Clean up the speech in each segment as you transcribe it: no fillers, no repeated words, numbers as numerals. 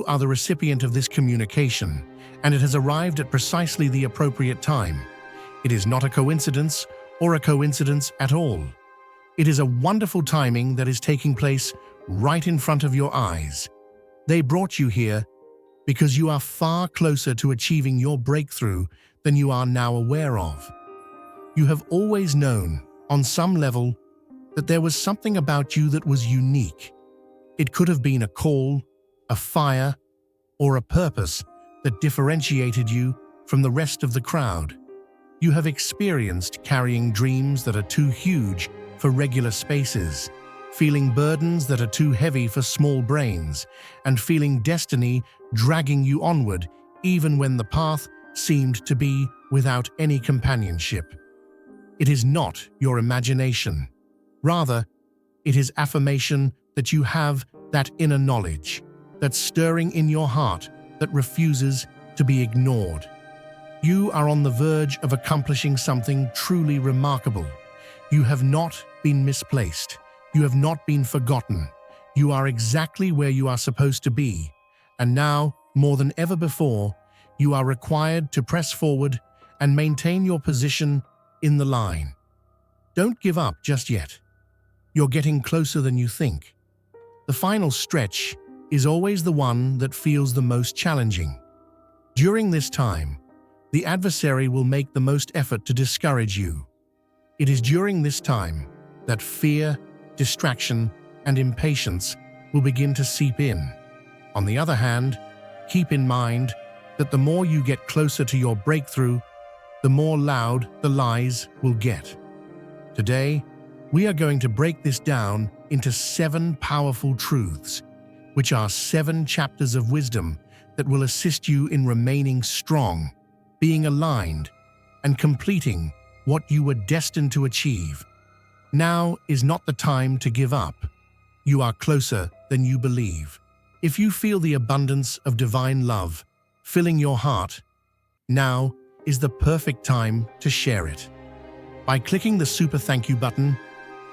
You are the recipient of this communication, and it has arrived at precisely the appropriate time. It is not a coincidence or a coincidence at all. It is a wonderful timing that is taking place right in front of your eyes. They brought you here because you are far closer to achieving your breakthrough than you are now aware of. You have always known, on some level, that there was something about you that was unique. It could have been a call, a fire, or a purpose that differentiated you from the rest of the crowd. You have experienced carrying dreams that are too huge for regular spaces, feeling burdens that are too heavy for small brains, and feeling destiny dragging you onward even when the path seemed to be without any companionship. It is not your imagination. Rather, it is affirmation that you have that inner knowledge, that stirring in your heart that refuses to be ignored. You are on the verge of accomplishing something truly remarkable. You have not been misplaced. You have not been forgotten. You are exactly where you are supposed to be. And now, more than ever before, you are required to press forward and maintain your position in the line. Don't give up just yet. You're getting closer than you think. The final stretch is always the one that feels the most challenging. During this time, the adversary will make the most effort to discourage you. It is during this time that fear, distraction, and impatience will begin to seep in. On the other hand, keep in mind that the more you get closer to your breakthrough, the more loud the lies will get. Today, we are going to break this down into 7 powerful truths, which are 7 chapters of wisdom that will assist you in remaining strong, being aligned, and completing what you were destined to achieve. Now is not the time to give up. You are closer than you believe. If you feel the abundance of divine love filling your heart, now is the perfect time to share it. By clicking the Super Thank You button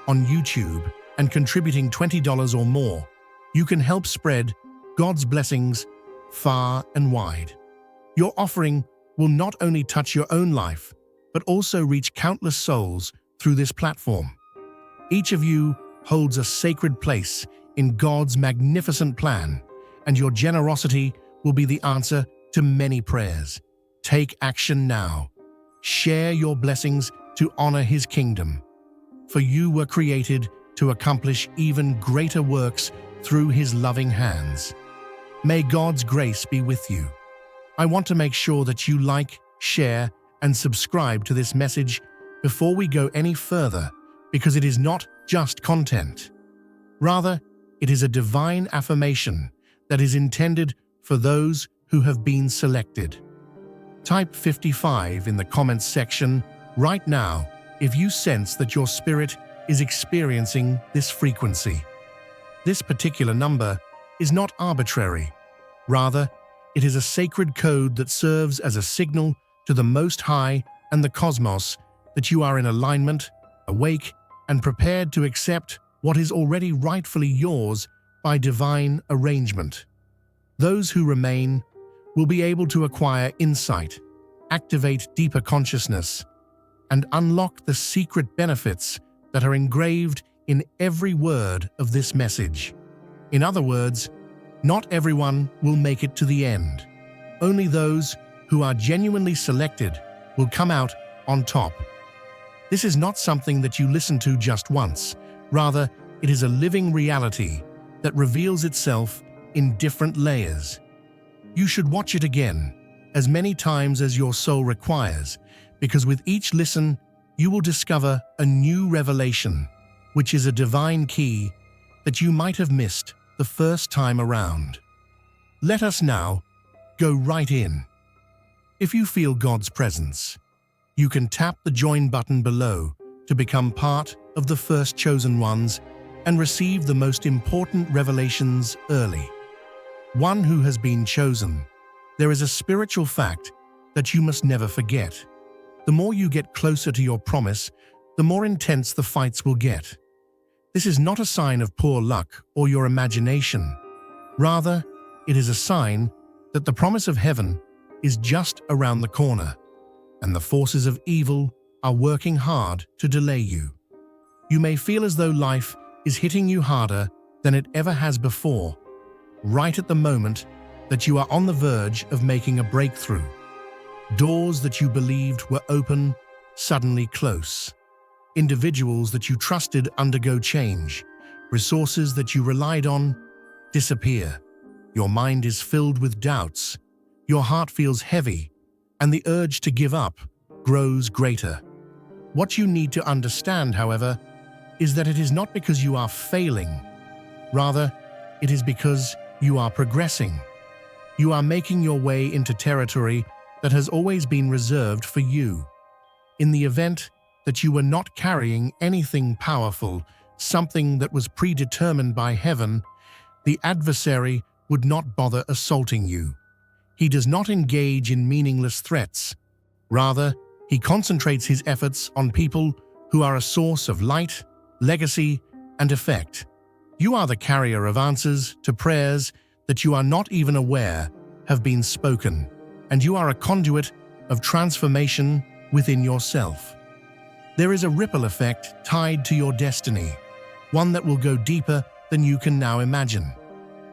on YouTube and contributing $20 or more, you can help spread God's blessings far and wide. Your offering will not only touch your own life, but also reach countless souls through this platform. Each of you holds a sacred place in God's magnificent plan, and your generosity will be the answer to many prayers. Take action now. Share your blessings to honor His kingdom. For you were created to accomplish even greater works through His loving hands. May God's grace be with you. I want to make sure that you like, share, and subscribe to this message before we go any further, because it is not just content. Rather, it is a divine affirmation that is intended for those who have been selected. Type 55 in the comments section right now if you sense that your spirit is experiencing this frequency. This particular number is not arbitrary. Rather, it is a sacred code that serves as a signal to the Most High and the cosmos that you are in alignment, awake, and prepared to accept what is already rightfully yours by divine arrangement. Those who remain will be able to acquire insight, activate deeper consciousness, and unlock the secret benefits that are engraved in every word of this message. In other words, not everyone will make it to the end. Only those who are genuinely selected will come out on top. This is not something that you listen to just once. Rather, it is a living reality that reveals itself in different layers. You should watch it again, as many times as your soul requires, because with each listen, you will discover a new revelation, which is a divine key that you might have missed the first time around. Let us now go right in. If you feel God's presence, you can tap the join button below to become part of the first chosen ones and receive the most important revelations early. One who has been chosen. There is a spiritual fact that you must never forget. The more you get closer to your promise, the more intense the fights will get. This is not a sign of poor luck or your imagination. Rather, It is a sign that the promise of heaven is just around the corner, and the forces of evil are working hard to delay you. You may feel as though life is hitting you harder than it ever has before, right at the moment that you are on the verge of making a breakthrough. Doors that you believed were open suddenly close. Individuals that you trusted undergo change. Resources that you relied on disappear. Your mind is filled with doubts. Your heart feels heavy, and the urge to give up grows greater. What you need to understand, however, is that it is not because you are failing. Rather, it is because you are progressing. You are making your way into territory that has always been reserved for you. In the event that you were not carrying anything powerful, something that was predetermined by heaven, the adversary would not bother assaulting you. He does not engage in meaningless threats. Rather, he concentrates his efforts on people who are a source of light, legacy, and effect. You are the carrier of answers to prayers that you are not even aware have been spoken, and you are a conduit of transformation within yourself. There is a ripple effect tied to your destiny, one that will go deeper than you can now imagine.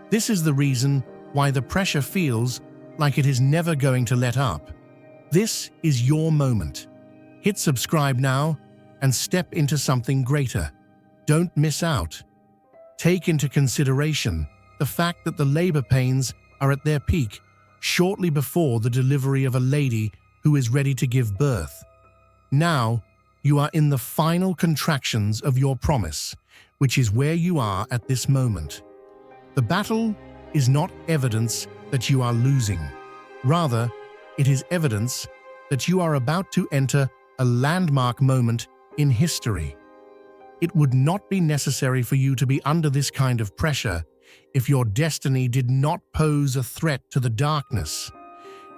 This is the reason why the pressure feels like it is never going to let up. This is your moment. Hit subscribe now and step into something greater. Don't miss out. Take into consideration the fact that the labor pains are at their peak shortly before the delivery of a lady who is ready to give birth. Now, you are in the final contractions of your promise, which is where you are at this moment. The battle is not evidence that you are losing. Rather, it is evidence that you are about to enter a landmark moment in history. It would not be necessary for you to be under this kind of pressure if your destiny did not pose a threat to the darkness.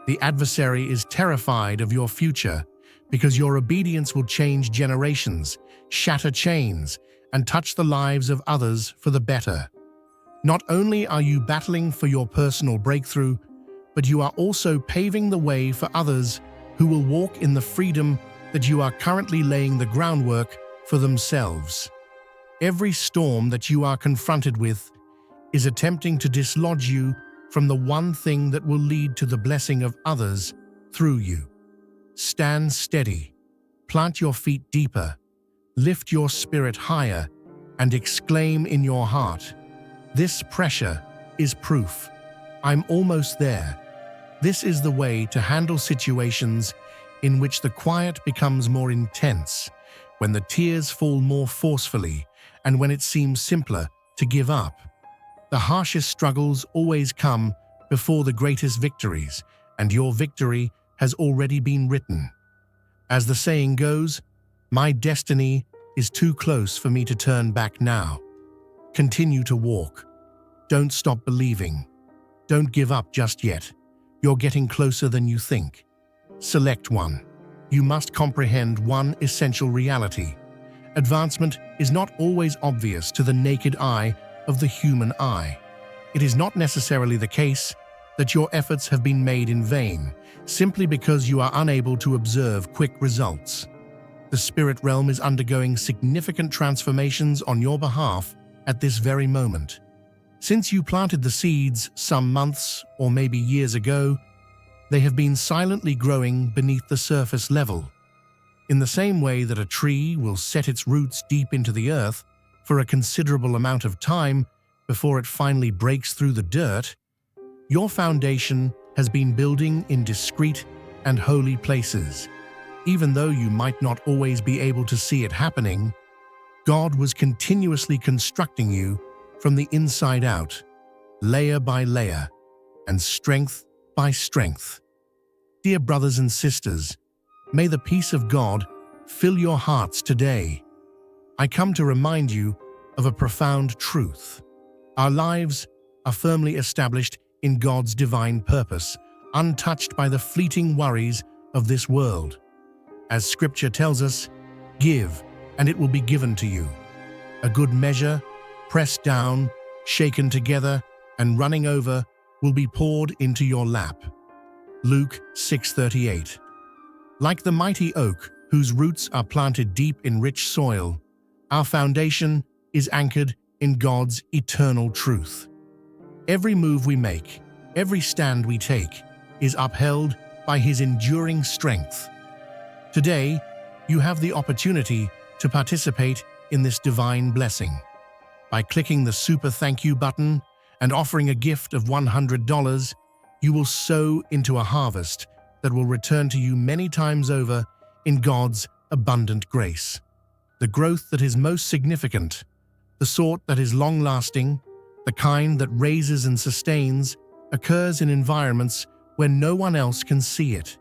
The adversary is terrified of your future because your obedience will change generations, shatter chains, and touch the lives of others for the better. Not only are you battling for your personal breakthrough, but you are also paving the way for others who will walk in the freedom that you are currently laying the groundwork for themselves. Every storm that you are confronted with is attempting to dislodge you from the one thing that will lead to the blessing of others through you. Stand steady, plant your feet deeper, lift your spirit higher, and exclaim in your heart, "This pressure is proof. I'm almost there." This is the way to handle situations in which the quiet becomes more intense, when the tears fall more forcefully, and when it seems simpler to give up. The harshest struggles always come before the greatest victories, and your victory has already been written. As the saying goes, my destiny is too close for me to turn back now. Continue to walk. Don't stop believing. Don't give up just yet. You're getting closer than you think. Select one. You must comprehend one essential reality. Advancement is not always obvious to the naked eye of the human eye. It is not necessarily the case that your efforts have been made in vain, simply because you are unable to observe quick results. The spirit realm is undergoing significant transformations on your behalf at this very moment. Since you planted the seeds some months or maybe years ago, they have been silently growing beneath the surface level. In the same way that a tree will set its roots deep into the earth for a considerable amount of time before it finally breaks through the dirt, your foundation has been building in discreet and holy places. Even though you might not always be able to see it happening, God was continuously constructing you from the inside out, layer by layer, and strength by strength. Dear brothers and sisters, may the peace of God fill your hearts today. I come to remind you of a profound truth. Our lives are firmly established in God's divine purpose, untouched by the fleeting worries of this world. As Scripture tells us, give, and it will be given to you. A good measure, pressed down, shaken together, and running over, will be poured into your lap. Luke 6:38. Like the mighty oak whose roots are planted deep in rich soil, our foundation is anchored in God's eternal truth. Every move we make, every stand we take, is upheld by His enduring strength. Today, you have the opportunity to participate in this divine blessing. By clicking the Super Thank You button and offering a gift of $100, you will sow into a harvest that will return to you many times over in God's abundant grace. The growth that is most significant, the sort that is long-lasting, the kind that raises and sustains, occurs in environments where no one else can see it.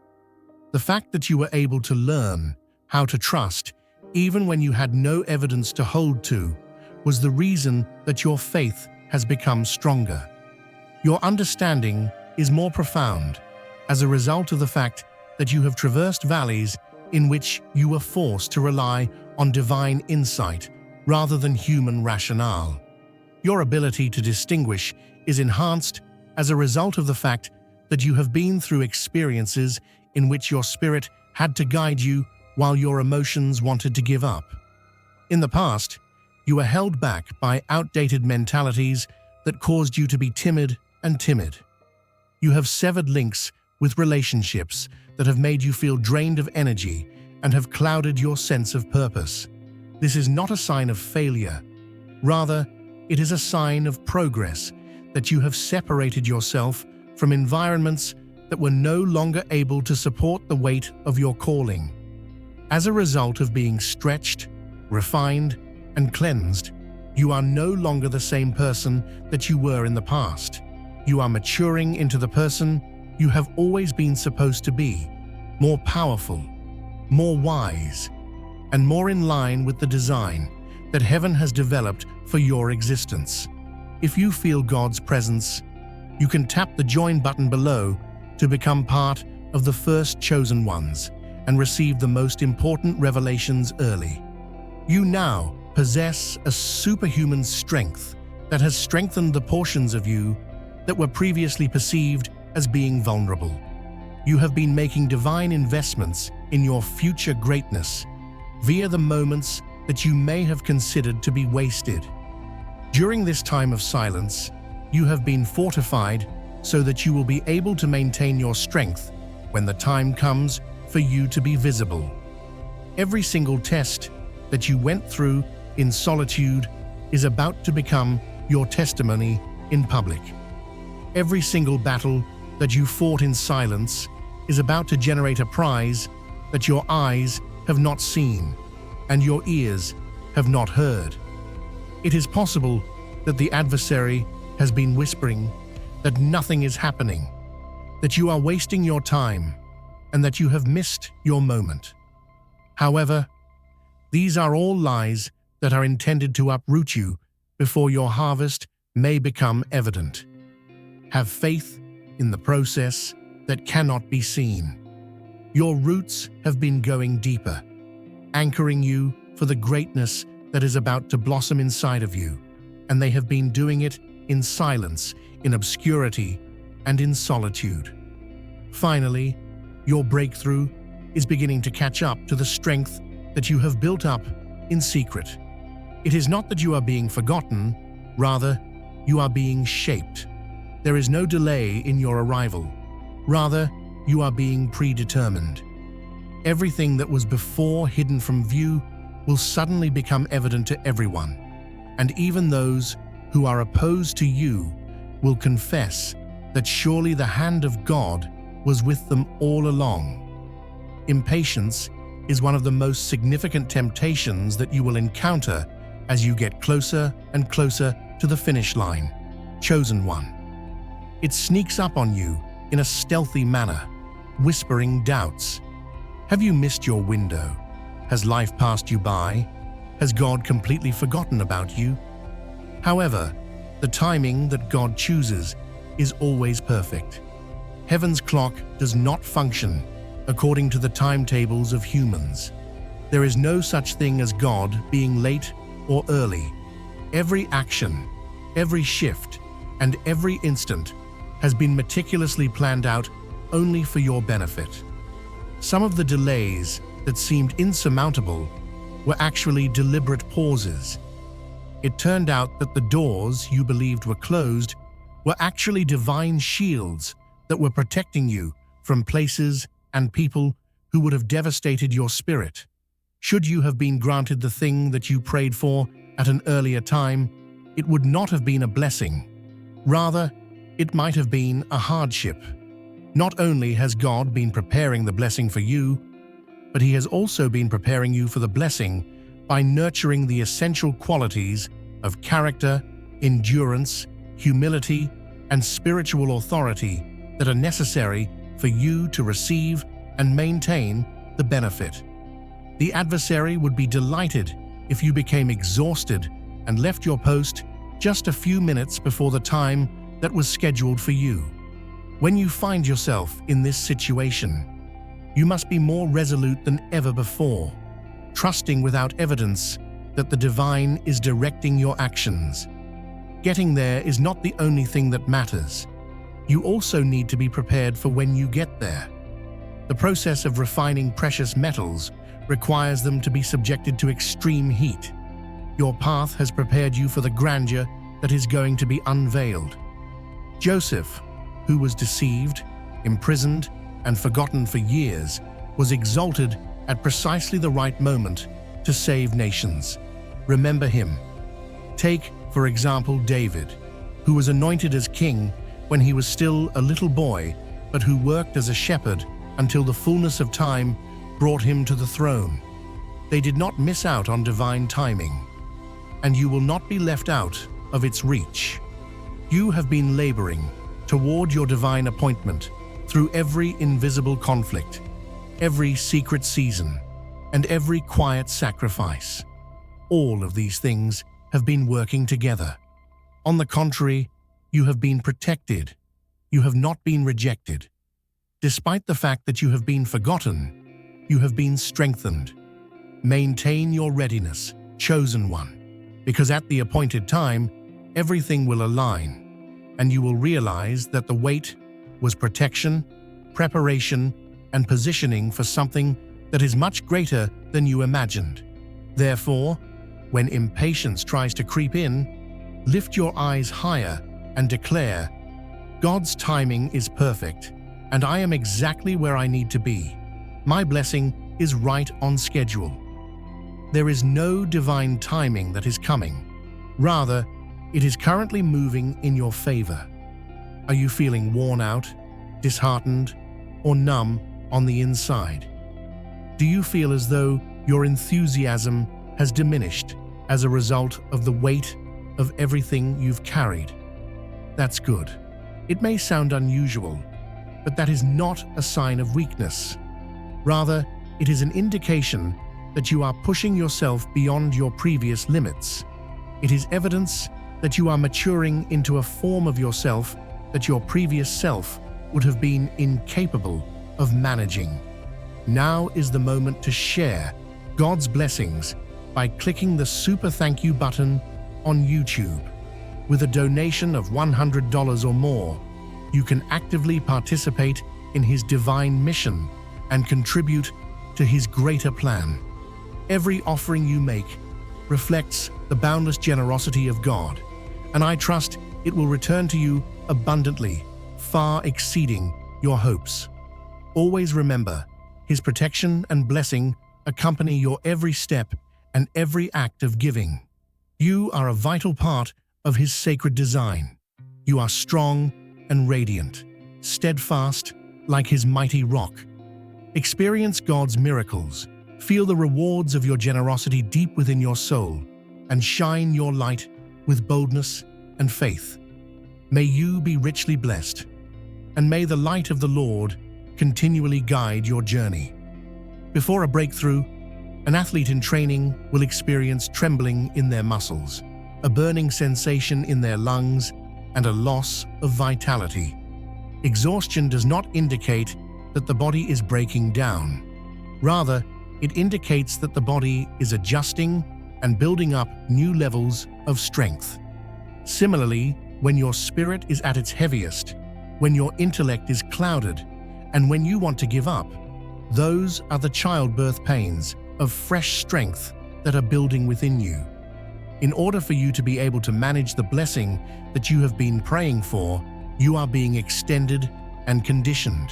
The fact that you were able to learn how to trust, even when you had no evidence to hold to, was the reason that your faith has become stronger. Your understanding is more profound as a result of the fact that you have traversed valleys in which you were forced to rely on divine insight rather than human rationale. Your ability to distinguish is enhanced as a result of the fact that you have been through experiences in which your spirit had to guide you while your emotions wanted to give up. In the past, you were held back by outdated mentalities that caused you to be timid. You have severed links with relationships that have made you feel drained of energy and have clouded your sense of purpose. This is not a sign of failure. Rather, it is a sign of progress that you have separated yourself from environments that were no longer able to support the weight of your calling. As a result of being stretched, refined, and cleansed, you are no longer the same person that you were in the past. You are maturing into the person you have always been supposed to be, more powerful, more wise, and more in line with the design that heaven has developed for your existence. If you feel God's presence, you can tap the join button below to become part of the first chosen ones and receive the most important revelations early. You now possess a superhuman strength that has strengthened the portions of you that were previously perceived as being vulnerable. You have been making divine investments in your future greatness via the moments that you may have considered to be wasted. During this time of silence, you have been fortified so that you will be able to maintain your strength when the time comes for you to be visible. Every single test that you went through in solitude is about to become your testimony in public. Every single battle that you fought in silence is about to generate a prize that your eyes have not seen and your ears have not heard. It is possible that the adversary has been whispering that nothing is happening, that you are wasting your time, and that you have missed your moment. However, these are all lies that are intended to uproot you before your harvest may become evident. Have faith in the process that cannot be seen. Your roots have been going deeper, anchoring you for the greatness that is about to blossom inside of you, and they have been doing it in silence, in obscurity, and in solitude. Finally, your breakthrough is beginning to catch up to the strength that you have built up in secret. It is not that you are being forgotten, rather, you are being shaped. There is no delay in your arrival. Rather, you are being predetermined. Everything that was before hidden from view will suddenly become evident to everyone, and even those who are opposed to you will confess that surely the hand of God was with them all along. Impatience is one of the most significant temptations that you will encounter as you get closer and closer to the finish line. Chosen one. It sneaks up on you in a stealthy manner, whispering doubts. Have you missed your window? Has life passed you by? Has God completely forgotten about you? However, the timing that God chooses is always perfect. Heaven's clock does not function according to the timetables of humans. There is no such thing as God being late or early. Every action, every shift, and every instant has been meticulously planned out only for your benefit. Some of the delays that seemed insurmountable were actually deliberate pauses. It turned out that the doors you believed were closed were actually divine shields that were protecting you from places and people who would have devastated your spirit. Should you have been granted the thing that you prayed for at an earlier time, it would not have been a blessing. Rather, it might have been a hardship. Not only has God been preparing the blessing for you, but He has also been preparing you for the blessing by nurturing the essential qualities of character, endurance, humility, and spiritual authority that are necessary for you to receive and maintain the benefit. The adversary would be delighted if you became exhausted and left your post just a few minutes before the time that was scheduled for you. When you find yourself in this situation, you must be more resolute than ever before, trusting without evidence that the divine is directing your actions. Getting there is not the only thing that matters. You also need to be prepared for when you get there. The process of refining precious metals requires them to be subjected to extreme heat. Your path has prepared you for the grandeur that is going to be unveiled. Joseph, who was deceived, imprisoned, and forgotten for years, was exalted at precisely the right moment to save nations. Remember him. Take, for example, David, who was anointed as king when he was still a little boy, but who worked as a shepherd until the fullness of time brought him to the throne. They did not miss out on divine timing, and you will not be left out of its reach. You have been laboring toward your divine appointment through every invisible conflict, every secret season, and every quiet sacrifice. All of these things have been working together. On the contrary, you have been protected. You have not been rejected. Despite the fact that you have been forgotten, you have been strengthened. Maintain your readiness, chosen one, because at the appointed time, everything will align, and you will realize that the wait was protection, preparation, and positioning for something that is much greater than you imagined. Therefore, when impatience tries to creep in, lift your eyes higher and declare, God's timing is perfect, and I am exactly where I need to be. My blessing is right on schedule. There is no divine timing that is coming. Rather, it is currently moving in your favor. Are you feeling worn out, disheartened, or numb on the inside? Do you feel as though your enthusiasm has diminished as a result of the weight of everything you've carried? That's good. It may sound unusual, but that is not a sign of weakness. Rather, it is an indication that you are pushing yourself beyond your previous limits. It is evidence that you are maturing into a form of yourself that your previous self would have been incapable of managing. Now is the moment to share God's blessings by clicking the Super Thank You button on YouTube. With a donation of $100 or more, you can actively participate in His divine mission and contribute to His greater plan. Every offering you make reflects the boundless generosity of God, and I trust it will return to you abundantly, far exceeding your hopes. Always remember, His protection and blessing accompany your every step and every act of giving. You are a vital part of His sacred design. You are strong and radiant, steadfast like His mighty rock. Experience God's miracles, feel the rewards of your generosity deep within your soul, and shine your light with boldness and faith. May you be richly blessed, and may the light of the Lord continually guide your journey. Before a breakthrough, an athlete in training will experience trembling in their muscles, a burning sensation in their lungs, and a loss of vitality. Exhaustion does not indicate that the body is breaking down. Rather, it indicates that the body is adjusting and building up new levels of strength. Similarly, when your spirit is at its heaviest, when your intellect is clouded, and when you want to give up. Those are the childbirth pains of fresh strength that are building within you. In order for you to be able to manage the blessing that you have been praying for, you are being extended and conditioned.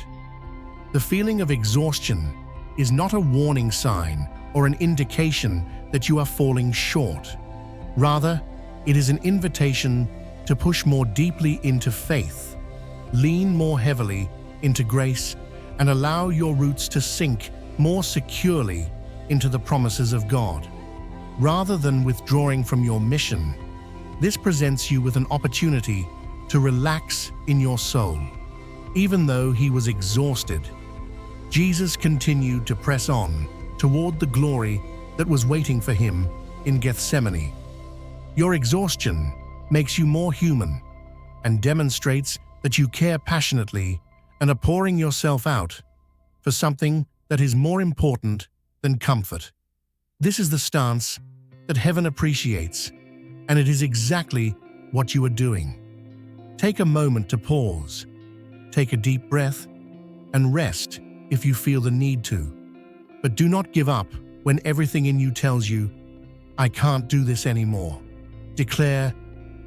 The feeling of exhaustion is not a warning sign or an indication that you are falling short. Rather, it is an invitation to push more deeply into faith, lean more heavily into grace, and allow your roots to sink more securely into the promises of God. Rather than withdrawing from your mission, this presents you with an opportunity to relax in your soul. Even though he was exhausted, Jesus continued to press on toward the glory that was waiting for him in Gethsemane. Your exhaustion makes you more human and demonstrates that you care passionately and are pouring yourself out for something that is more important than comfort. This is the stance that heaven appreciates, and it is exactly what you are doing. Take a moment to pause, take a deep breath, and rest if you feel the need to. But do not give up when everything in you tells you, "I can't do this anymore." Declare,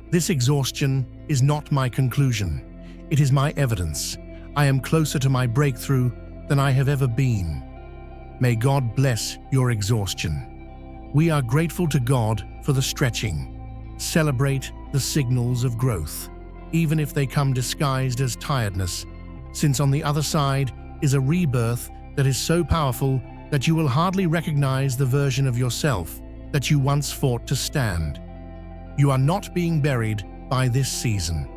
"This exhaustion is not my conclusion. It is my evidence. I am closer to my breakthrough than I have ever been." May God bless your exhaustion. We are grateful to God for the stretching. Celebrate the signals of growth, even if they come disguised as tiredness, since on the other side is a rebirth that is so powerful that you will hardly recognize the version of yourself that you once fought to stand. You are not being buried by this season.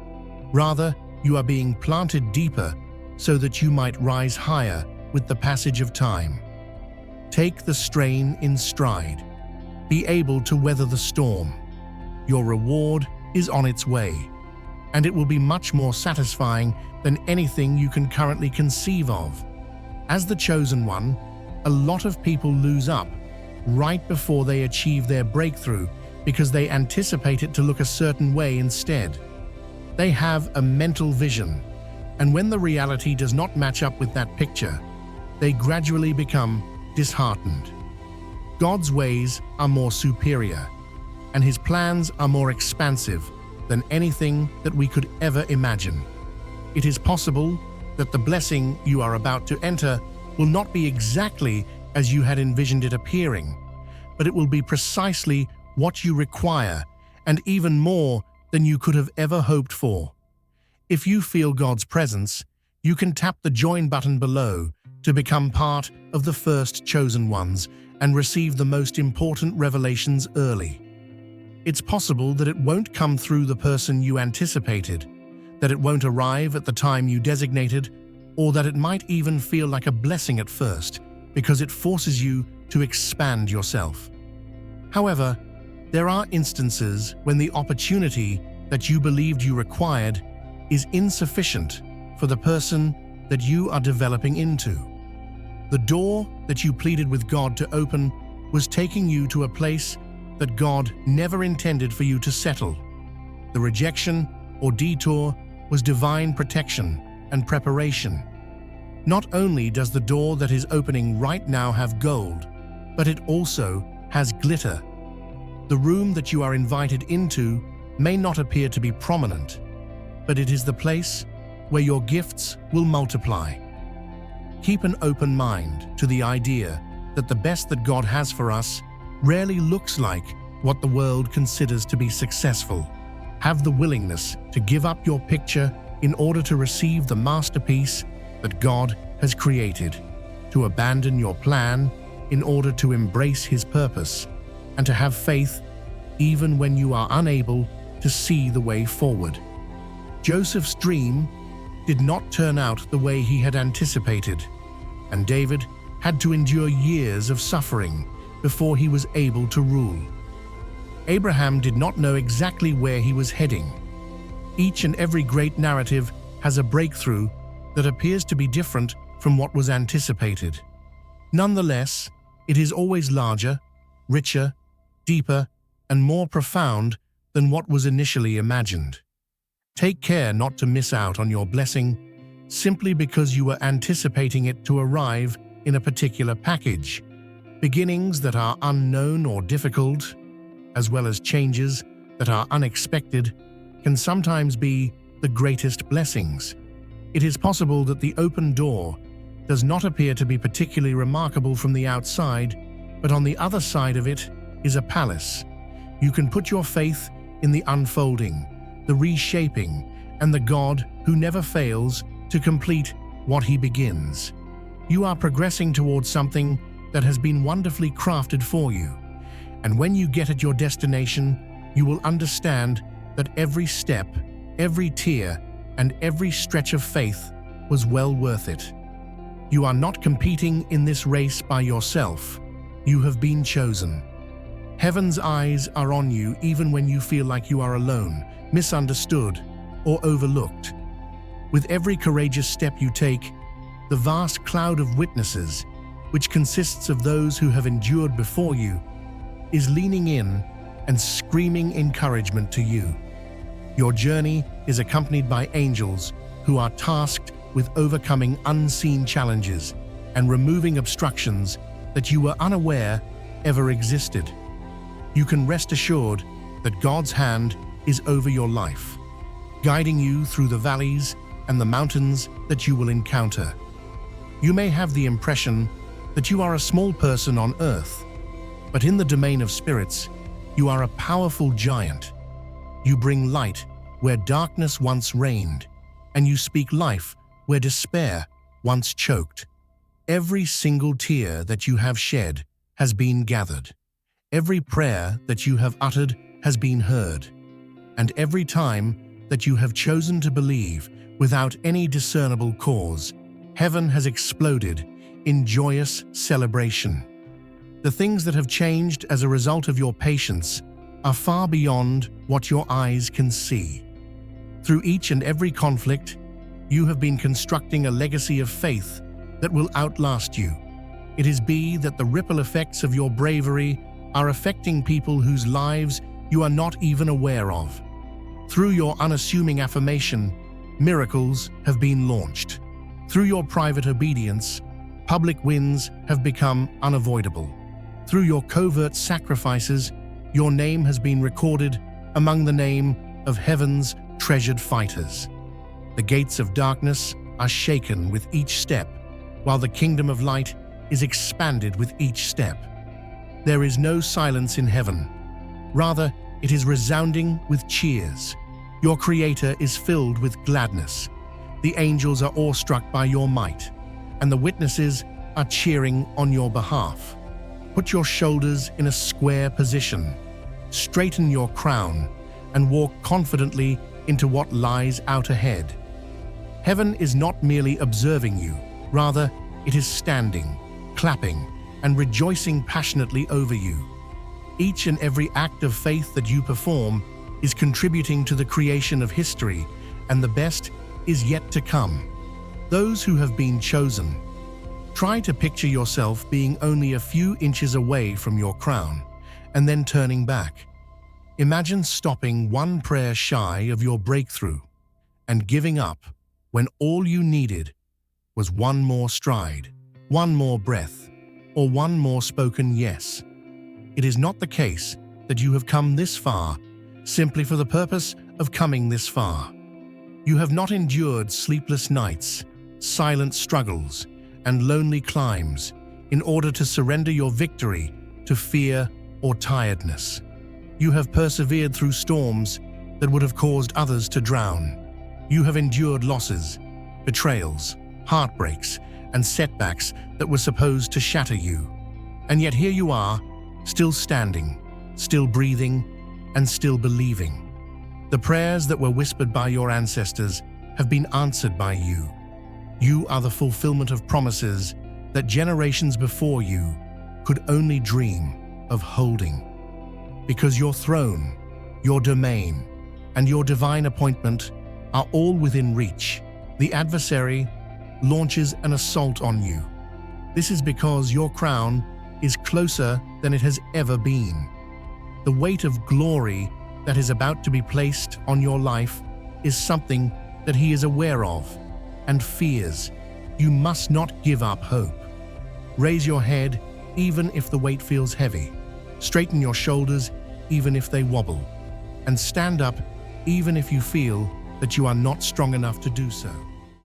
Rather, you are being planted deeper so that you might rise higher with the passage of time. Take the strain in stride. Be able to weather the storm. Your reward is on its way, and it will be much more satisfying than anything you can currently conceive of. As the chosen one, a lot of people lose up right before they achieve their breakthrough because they anticipate it to look a certain way instead. They have a mental vision, and when the reality does not match up with that picture, they gradually become disheartened. God's ways are more superior, and his plans are more expansive than anything that we could ever imagine. It is possible that the blessing you are about to enter will not be exactly as you had envisioned it appearing, but it will be precisely what you require, and even more than you could have ever hoped for. If you feel God's presence, you can tap the join button below to become part of the first chosen ones and receive the most important revelations early. It's possible that it won't come through the person you anticipated, that it won't arrive at the time you designated, or that it might even feel like a blessing at first because it forces you to expand yourself. However, there are instances when the opportunity that you believed you required is insufficient for the person that you are developing into. The door that you pleaded with God to open was taking you to a place that God never intended for you to settle. The rejection or detour was divine protection and preparation. Not only does the door that is opening right now have gold, but it also has glitter. The room that you are invited into may not appear to be prominent, but it is the place where your gifts will multiply. Keep an open mind to the idea that the best that God has for us rarely looks like what the world considers to be successful. Have the willingness to give up your picture in order to receive the masterpiece that God has created, to abandon your plan in order to embrace his purpose, and to have faith even when you are unable to see the way forward. Joseph's dream did not turn out the way he had anticipated, and David had to endure years of suffering before he was able to rule. Abraham did not know exactly where he was heading. Each and every great narrative has a breakthrough that appears to be different from what was anticipated. Nonetheless, it is always larger, richer, deeper, and more profound than what was initially imagined. Take care not to miss out on your blessing simply because you were anticipating it to arrive in a particular package. Beginnings that are unknown or difficult, as well as changes that are unexpected, can sometimes be the greatest blessings. It is possible that the open door does not appear to be particularly remarkable from the outside, but on the other side of it is a palace. You can put your faith in the unfolding, the reshaping, and the God who never fails to complete what he begins. You are progressing towards something that has been wonderfully crafted for you, and when you get at your destination, you will understand that every step, every tear, and every stretch of faith was well worth it. You are not competing in this race by yourself. You have been chosen. Heaven's eyes are on you even when you feel like you are alone, misunderstood, or overlooked. With every courageous step you take, the vast cloud of witnesses, which consists of those who have endured before you, is leaning in and screaming encouragement to you. Your journey is accompanied by angels who are tasked with overcoming unseen challenges and removing obstructions that you were unaware ever existed. You can rest assured that God's hand is over your life, guiding you through the valleys and the mountains that you will encounter. You may have the impression that you are a small person on earth, but in the domain of spirits, you are a powerful giant. You bring light where darkness once reigned, and you speak life where despair once choked. Every single tear that you have shed has been gathered. Every prayer that you have uttered has been heard. And every time that you have chosen to believe without any discernible cause, heaven has exploded in joyous celebration. The things that have changed as a result of your patience are far beyond what your eyes can see. Through each and every conflict, you have been constructing a legacy of faith that will outlast you. It is that the ripple effects of your bravery are affecting people whose lives you are not even aware of. Through your unassuming affirmation, miracles have been launched. Through your private obedience, public wins have become unavoidable. Through your covert sacrifices, your name has been recorded among the name of heaven's treasured fighters. The gates of darkness are shaken with each step, while the kingdom of light is expanded with each step. There is no silence in heaven. Rather, it is resounding with cheers. Your Creator is filled with gladness. The angels are awestruck by your might, and the witnesses are cheering on your behalf. Put your shoulders in a square position, straighten your crown, and walk confidently into what lies out ahead. Heaven is not merely observing you, rather, it is standing, clapping, and rejoicing passionately over you. Each and every act of faith that you perform is contributing to the creation of history, and the best is yet to come. Those who have been chosen. Try to picture yourself being only a few inches away from your crown, and then turning back. Imagine stopping one prayer shy of your breakthrough and giving up when all you needed was one more stride, one more breath, or one more spoken yes. It is not the case that you have come this far simply for the purpose of coming this far. You have not endured sleepless nights, silent struggles, and lonely climbs in order to surrender your victory to fear or tiredness. You have persevered through storms that would have caused others to drown. You have endured losses, betrayals, heartbreaks, and setbacks that were supposed to shatter you. And yet here you are, still standing, still breathing, and still believing. The prayers that were whispered by your ancestors have been answered by you. You are the fulfillment of promises that generations before you could only dream of holding. Because your throne, your domain, and your divine appointment are all within reach, the adversary launches an assault on you. This is because your crown is closer than it has ever been. The weight of glory that is about to be placed on your life is something that he is aware of and fears. You must not give up hope. Raise your head even if the weight feels heavy. Straighten your shoulders even if they wobble. And stand up even if you feel that you are not strong enough to do so.